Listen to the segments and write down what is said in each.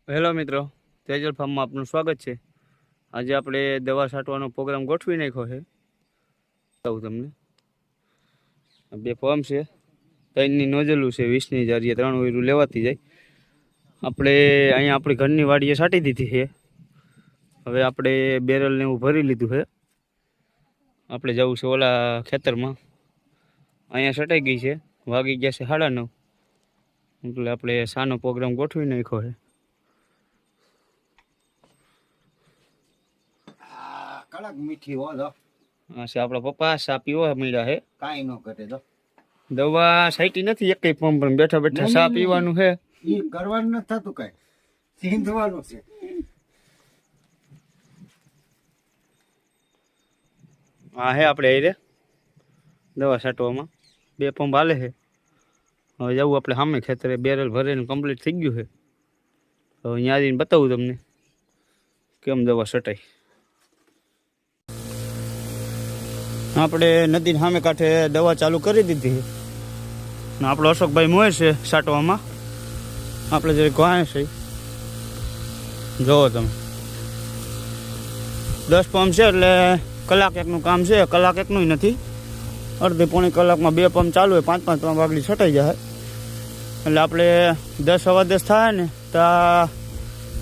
Hello મિત્રો, તેજલ ફાર્મમાં આપનું સ્વાગત છે। આજે આપણે દવા છાંટવાનો પ્રોગ્રામ ગોઠવી નાખ્યો છે। કહું તમને બે પંપ છે, 3ની નોઝલું છે, 20ની જારીએ 3 વીરું લેવાતી જાય। આપણે અહીંયા આપણી ઘરની વાડીએ છાંટી દીધી છે। હવે આપણે બેરલને એવું ભરી લીધું છે। આપણે જવું છે ઓલા ખેતરમાં, અહીંયા છટાઈ ગઈ છે, વાગી ગયા છે 9:30, એટલે આપણે સાનો પ્રોગ્રામ ગોઠવી નાખ્યો છે। કડક મીઠી હો દો હા છે આપણા પપ્પા સા પીવા મળ્યા છે। કાઈ નો ઘટે દો દવા સાઈટી નથી એક પંપ પણ બેઠા બેઠા સા પીવાનું છે। ઈ કરવાનું નથી થતું કઈ, સીંધવાનું છે। હા હે આપણે આઈ રે દવા છાંટવામાં 2 પંપ હાલે છે। હવે જવું આપણે સામે ખેતરે, બેરલ ભરીને કમ્પ્લીટ થઈ ગયું છે। તો અહીંયા આવીને બતાવું તમને કેમ દવા છટાઈ। આપણે નદી સામે કાંઠે દવા ચાલુ કરી દીધી છે। આપણો અશોકભાઈ મોય છે છાંટવામાં, આપણે જે ગાય છે જોવો તમે 10 પંપ છે, એટલે કલાક એકનું કામ છે। કલાક એકનું નથી, અડધી પોણી કલાકમાં 2 પંપ ચાલુ હોય, 5-5 પંપ આગળ છટાઈ જાય। એટલે આપણે 10 સવા 10 થાય ને તો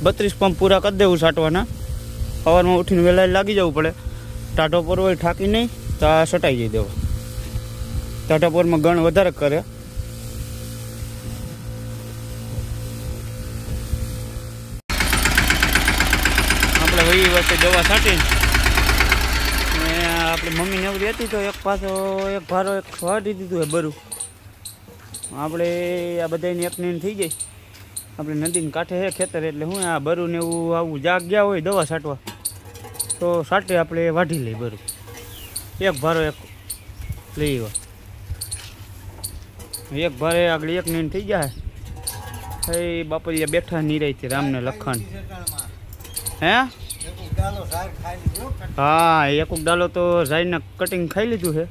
32 પંપ પૂરા કરી દેવું છાંટવાના। સવારમાં ઉઠીને વહેલા લાગી જવું પડે, ટાઢો પર હોય ઠાકી નહીં તો છટાઈ જઈ દેવા। ટાઢા પોરમાં ગણ વધારે કરે। આપણે વહી વચ્ચે દવા છાંટીને આપણી મમ્મી નવરી હતી તો એક પાછો એક ભારો એક વાટી દીધું છે બરું। આપણે આ બધાની એકની થઈ જાય। આપણે નદીને કાંઠે છે ખેતર, એટલે હું આ બરું ને એવું આવું જાગ ગયા હોય દવા છાંટવા તો છાંટે આપણે વાઢી લઈ બરું, એક ભારો એક લઈ આવ્યા। એક ભારે આગળ એક નીન થઈ જાય। એ બાપરિયા બેઠા નિરાયથી રામને લખાણ હે હા, એક ડાલો તો જાઈને કટિંગ ખાઈ લીધું છે।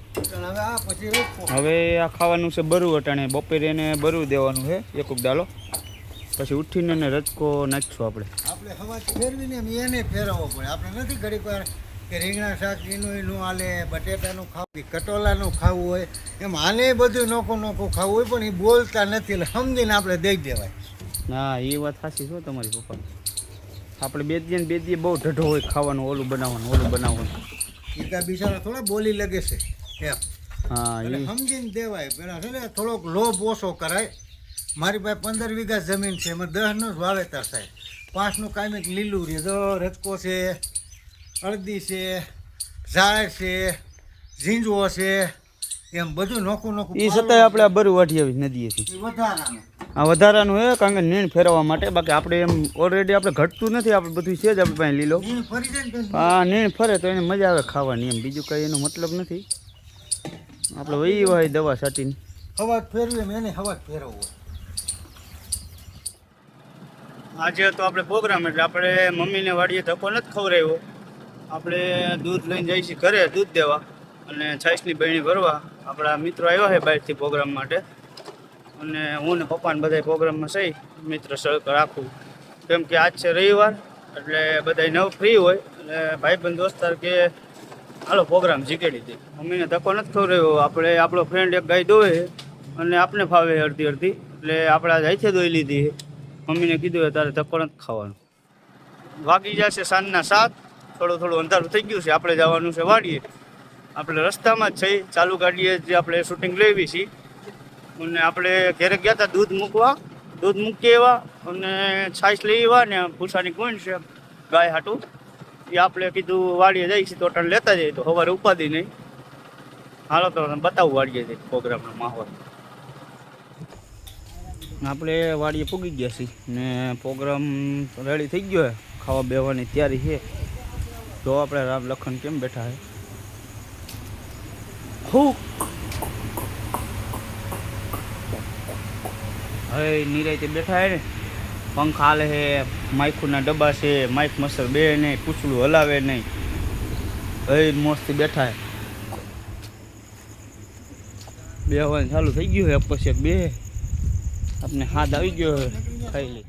હવે આ ખાવાનું છે બરું અટાણે, બપોરે એને બરું દેવાનું છે એક ડાલો, પછી ઉઠીને એને રચકો નાખશું આપણે હવા ફેરવીને એને ફેરવવો પડે। આપણે નથી ઘડીક વાર કે રીંગણા શાક એનું હાલે, બટેટાનું ખાવું, કટોલાનું ખાવું હોય, એમ આને બધું નોખું ખાવું હોય, પણ એ બોલતા નથી, એટલે સમજીને આપણે દઈ દેવાય। હા એ વાત સાચી છો તમારી પપ્પા। આપણે બે દીએ બહુ ઢઢો હોય ખાવાનું, ઓલું બનાવવાનું એ કાંઈ બિચારા થોડા બોલી લગે છે એમ। હા એટલે સમજીને દેવાય। પેલા છે ને થોડોક લોભ ઓછો કરાય। મારી પાસે 15 વીઘા જમીન છે, એમાં 10નું જ વાવેતર થાય, 5નું કાંઈક લીલું રહે, તો રચકો છે, અડદી છે, ઝાડ છે, ઝીંજવો છે, એમ બધું નોખું એ છતાંય આપણે આ બરું વાઢી આવી નદીએથી વધારાનું। આ વધારાનું છે, કારણ કે નીણ ફેરવવા માટે। બાકી આપણે એમ ઓલરેડી આપણે ઘટતું નથી, આપણે બધું છે જ આપણી પાસે લીલો। હા નીણ ફરે તો એને મજા આવે ખાવાની, એમ બીજું કંઈ એનો મતલબ નથી। આપણે વહી હોય દવા છાંટીને હવા ફેરવી એને હવા ફેરવવું હોય। આજે તો આપણે પ્રોગ્રામ, એટલે આપણે મમ્મીને વાડીએ ધક્કો નથી ખવડાવ્યો। આપણે દૂધ લઈને જઈએ છીએ ઘરે દૂધ દેવા, અને છાશની બરણી ભરવા। આપણા મિત્રો આવ્યા છે બહારથી પ્રોગ્રામ માટે, અને હું ને પપ્પાને બધા પ્રોગ્રામમાં સહી મિત્ર સહકાર રાખું, કેમ કે આજ છે રવિવાર, એટલે બધા નવ ફ્રી હોય, એટલે ભાઈબંધ દોસ્તાર કે હાલો પ્રોગ્રામ જીકેડી દે। મમ્મીને ધક્કો નથી ખવડાવ્યો। આપણે આપણો ફ્રેન્ડ એક ગાય દોવે અને આપને ફાવે અડધી અડધી, એટલે આપણે આજ હાથે દોઈ લીધી છે। મમ્મીને કીધું હોય તારે ધક્કો નથી ખાવાનો। વાગી જશે સાંજના 7, થોડું અંધારું થઈ ગયું છે। આપણે જવાનું છે વાડીએ, આપણે રસ્તામાં જ છે, ચાલુ ગાડીએ જે આપણે શૂટિંગ લેવી છીએ। અને આપણે ઘરે ગયા હતા દૂધ મૂકી આવ્યા, અને છાશ લઈ આવ્યા, ને ભૂસાની કોઈન છે ગાય હાટું, એ આપણે કીધું વાડીએ જઈએ છીએ તો ટન લેતા જઈએ, તો સવારે ઉપાદી નહીં। હાલો તો બતાવું વાડીએ જઈ પ્રોગ્રામનો માહોલ। આપણે વાડીએ પૂગી ગયા છીએ ને પ્રોગ્રામ રેડી થઈ ગયો છે, ખાવા બેવાની તૈયારી છે। તો આપણે રામ લખન કેમ બેઠા છે, હવે નિરાયતે બેઠા હે ને, પંખા હાલે છે, માઇકુના ડબ્બા છે, માઇક મસર બે નહીં, પૂછડું હલાવે નહીં, હવે મસ્તી બેઠા હે। બેહવાનું ચાલુ થઈ ગયું છે, પછી બે આપણે હાથ આવી ગયો, ખાઈ લઈ।